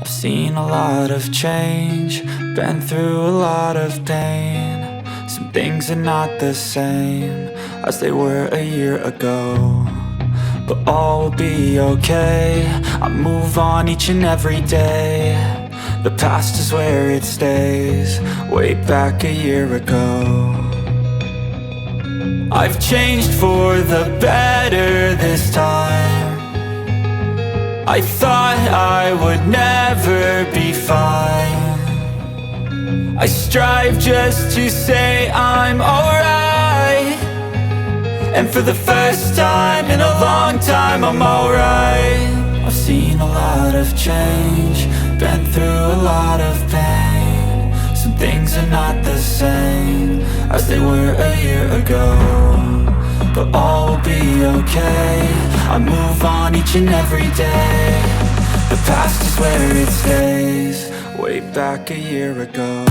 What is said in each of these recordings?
I've seen a lot of change, been through a lot of pain. Some things are not the same as they were a year ago, but all will be okay. I move on each and every day. The past is where it stays, way back a year ago. I've changed for the better this time. I thought I would never be fine. I strive just to say I'm alright, and for the first time in a long time I'm alright. I've seen a lot of change, been through a lot of pain. Some things are not the same as they were a year ago, but all will be okay. I move on each and every day. The past is where it stays, way back a year ago.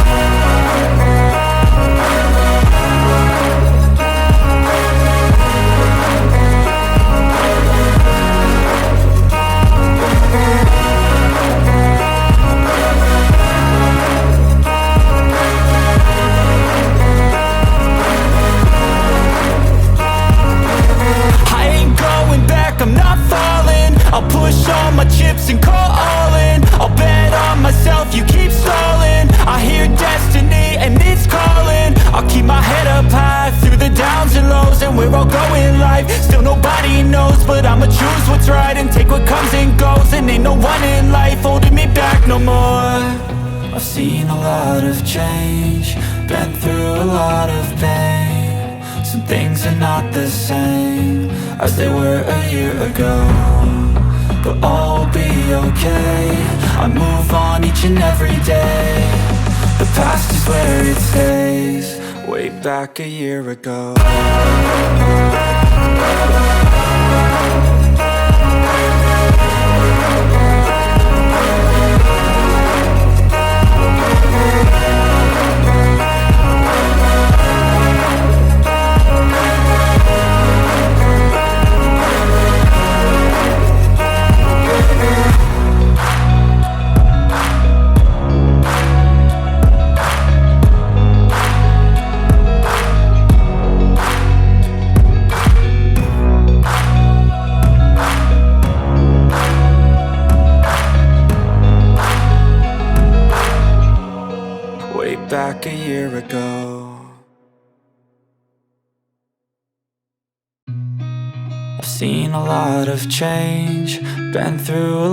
I'm not falling, I'll push all my chips and call all in. I'll bet on myself, you keep stalling. I hear destiny and it's calling. I'll keep my head up high through the downs and lows, and we're all going life. Still nobody knows, but I'ma choose what's right and take what comes and goes. And ain't no one in life holding me back no more. I've seen a lot of change, been through a lot of pain. Some things are not the same as they were a year ago, but all will be okay. I move on each and every day. The past is where it stays, way back a year ago. Back a year ago. I've seen a lot of change, been through a